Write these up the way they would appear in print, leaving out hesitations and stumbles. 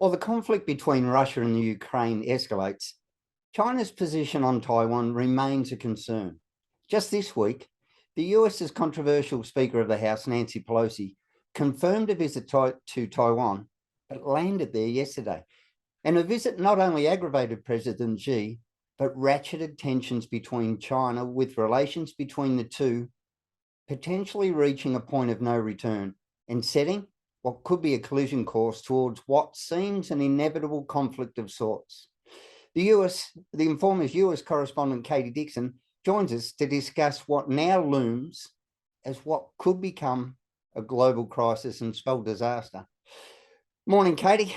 While the conflict between Russia and the Ukraine escalates, China's position on Taiwan remains a concern. Just this week, the US's controversial Speaker of the House, Nancy Pelosi, confirmed a visit to Taiwan, but landed there yesterday. And her visit not only aggravated President Xi, but ratcheted tensions between China, with relations between the two potentially reaching a point of no return and setting what could be a collision course towards what seems an inevitable conflict of sorts. TheInformer's US correspondent Katie Dixon joins us to discuss what now looms as what could become a global crisis and spell disaster. Morning, Katie.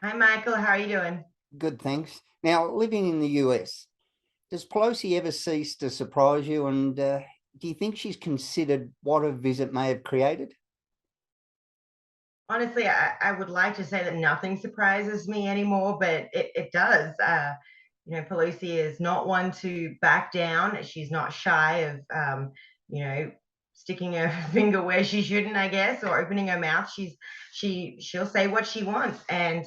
Hi, Michael. How are you doing? Good, thanks. Now, living in the US, does Pelosi ever cease to surprise you? And do you think she's considered what a visit may have created? Honestly, I would like to say that nothing surprises me anymore, but it does. Pelosi is not one to back down. She's not shy of, sticking her finger where she shouldn't, I guess, or opening her mouth. She'll say what she wants, and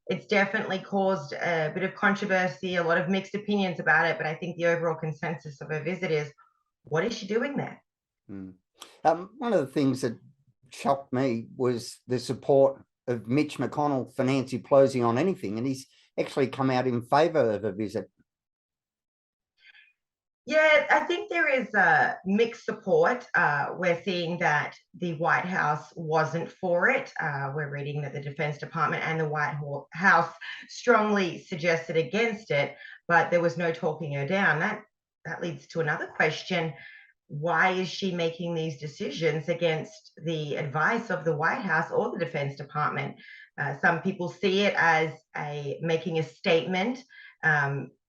it's definitely caused a bit of controversy, a lot of mixed opinions about it. But I think the overall consensus of her visit is, what is she doing there? One of the things that shocked me was the support of Mitch McConnell for Nancy Pelosi on anything, and he's actually come out in favour of a visit. Yeah, I think there is mixed support. We're seeing that the White House wasn't for it. We're reading that the Defense Department and the White House strongly suggested against it, but there was no talking her down. That leads to another question. Why is she making these decisions against the advice of the White House or the Defense Department? Some people see it as making a statement,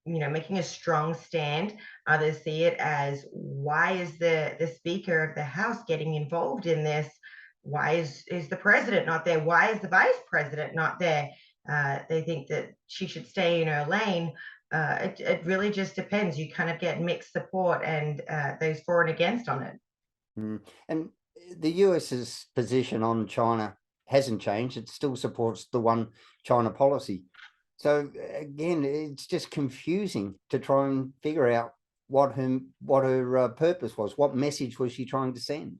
making a strong stand. Others see it as, why is the Speaker of the House getting involved in this? Why is the president not there? Why is the vice president not there? They think that she should stay in her lane. It really just depends. You kind of get mixed support, and those for and against on it. And the US's position on China hasn't changed. It still supports the one China policy. So again, it's just confusing to try and figure out what her purpose was. What message was she trying to send?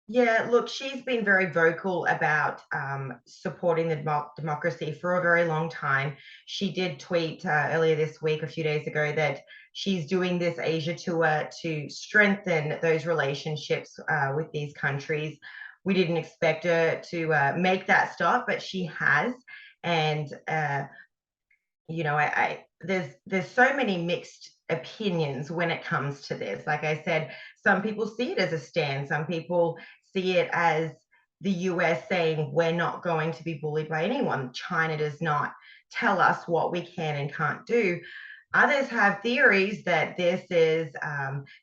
Yeah, look, she's been very vocal about supporting the democracy for a very long time. She did tweet earlier this week, a few days ago, that she's doing this Asia tour to strengthen those relationships with these countries. We didn't expect her to make that stop, but she has. And there's so many mixed opinions when it comes to this. Like I said, some people see it as a stand. Some people see it as the US saying, we're not going to be bullied by anyone. China does not tell us what we can and can't do. Others have theories that this is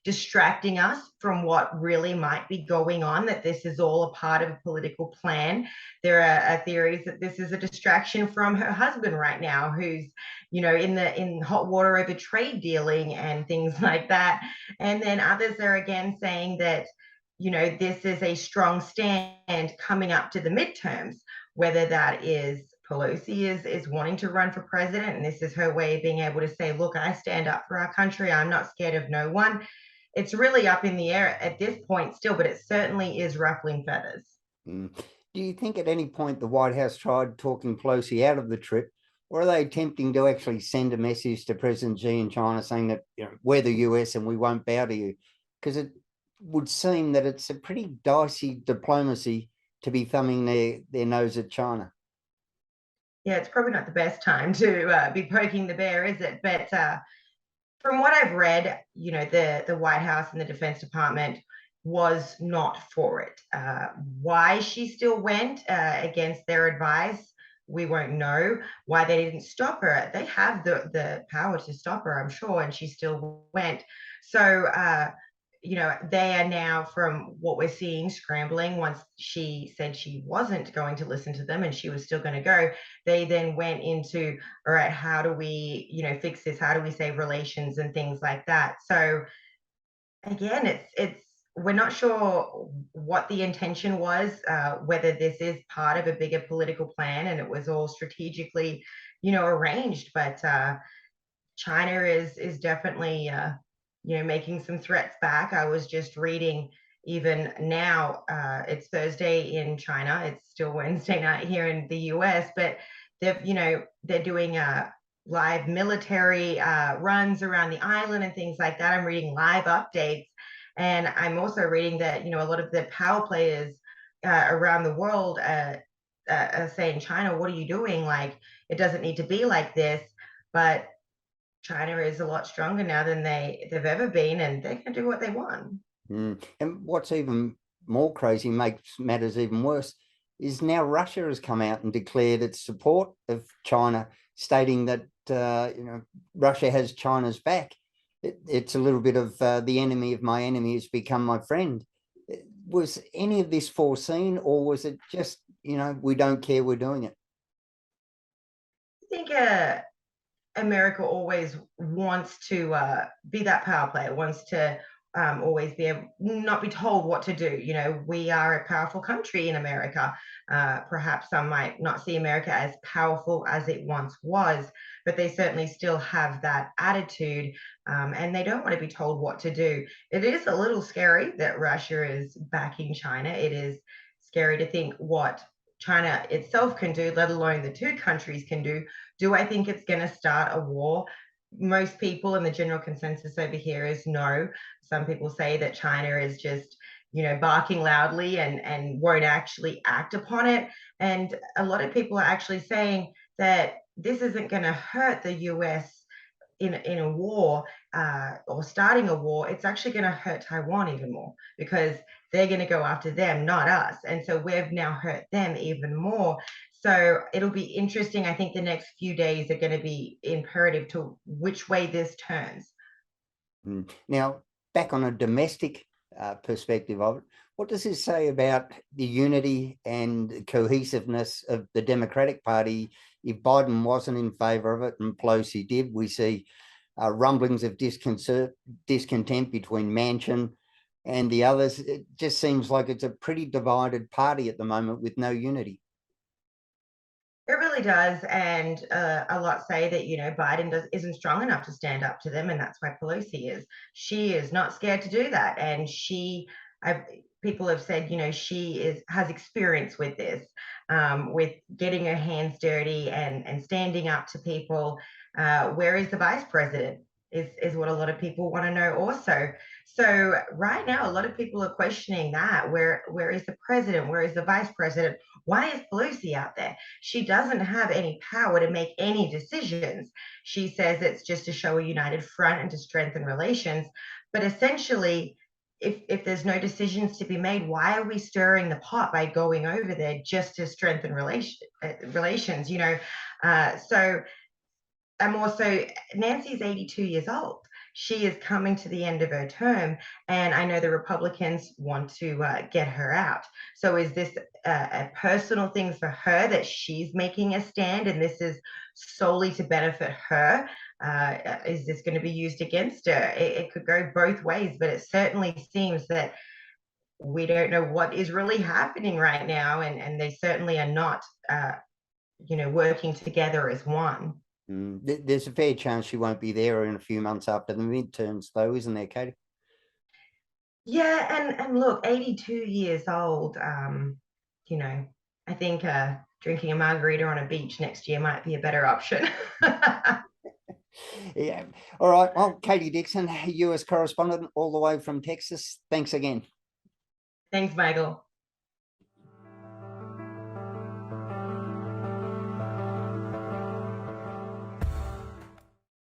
distracting us from what really might be going on, that this is all a part of a political plan. There are theories that this is a distraction from her husband right now, who's, in hot water over trade dealing and things like that. And then others are again saying that, this is a strong stand coming up to the midterms, whether that is Pelosi is wanting to run for president, and this is her way of being able to say, look, I stand up for our country. I'm not scared of no one. It's really up in the air at this point still, but it certainly is ruffling feathers. Do you think at any point the White House tried talking Pelosi out of the trip, or are they attempting to actually send a message to President Xi in China saying that, we're the US and we won't bow to you? Because it would seem that it's a pretty dicey diplomacy to be thumbing their nose at China. Yeah, it's probably not the best time to be poking the bear, is it? But from what I've read, the White House and the Defense Department was not for it. Why she still went against their advice, we won't know. Why they didn't stop her. They have the power to stop her, I'm sure, and she still went. So they are now, from what we're seeing, scrambling. Once she said she wasn't going to listen to them and she was still going to go, they then went into, all right, how do we, fix this? How do we save relations and things like that? So again, it's we're not sure what the intention was, whether this is part of a bigger political plan and it was all strategically, arranged. But China is definitely, making some threats back. I was just reading, even now, it's Thursday in China. It's still Wednesday night here in the US, but they're doing live military runs around the island and things like that. I'm reading live updates, and I'm also reading that a lot of the power players around the world are saying, China, what are you doing? Like, it doesn't need to be like this. But China is a lot stronger now than they've ever been, and they can do what they want. And what's even more crazy, makes matters even worse, is now Russia has come out and declared its support of China, stating that Russia has China's back. It's a little bit of the enemy of my enemy has become my friend. Was any of this foreseen, or was it just we don't care, we're doing it? I think America always wants to be that power player, wants to always be able, not be told what to do. We are a powerful country in America. Perhaps some might not see America as powerful as it once was, but they certainly still have that attitude, and they don't want to be told what to do. It is a little scary that Russia is backing China. It is scary to think what China itself can do, let alone the two countries can do. Do I think it's going to start a war? Most people, and the general consensus over here is no. Some people say that China is just, barking loudly and won't actually act upon it. And a lot of people are actually saying that this isn't going to hurt the US in a war, or starting a war. It's actually going to hurt Taiwan even more, because they're going to go after them, not us. And so we've now hurt them even more. So it'll be interesting. I think the next few days are going to be imperative to which way this turns. Now, back on a domestic perspective of it, what does this say about the unity and cohesiveness of the Democratic Party? If Biden wasn't in favor of it and Pelosi did, we see rumblings of discontent between Manchin and the others. It just seems like it's a pretty divided party at the moment with no unity. It really does, and a lot say that Biden isn't strong enough to stand up to them, and that's why Pelosi is. She is not scared to do that, and people have said she has experience with this, with getting her hands dirty and standing up to people. Where is the vice president? Is what a lot of people want to know also. So right now, a lot of people are questioning that. Where is the president? Where is the vice president? Why is Pelosi out there? She doesn't have any power to make any decisions. She says it's just to show a united front and to strengthen relations. But essentially, if there's no decisions to be made, why are we stirring the pot by going over there just to strengthen relations? So I'm also, Nancy's 82 years old. She is coming to the end of her term, and I know the Republicans want to get her out. So is this a personal thing for her that she's making a stand, and this is solely to benefit her? Is this going to be used against her? It could go both ways, but it certainly seems that we don't know what is really happening right now, and they certainly are not, working together as one. There's a fair chance she won't be there in a few months after the midterms, though, isn't there, Katie? Yeah, and look, 82 years old. I think drinking a margarita on a beach next year might be a better option. Yeah. All right. Well, Katie Dixon, US correspondent all the way from Texas. Thanks again. Thanks, Michael.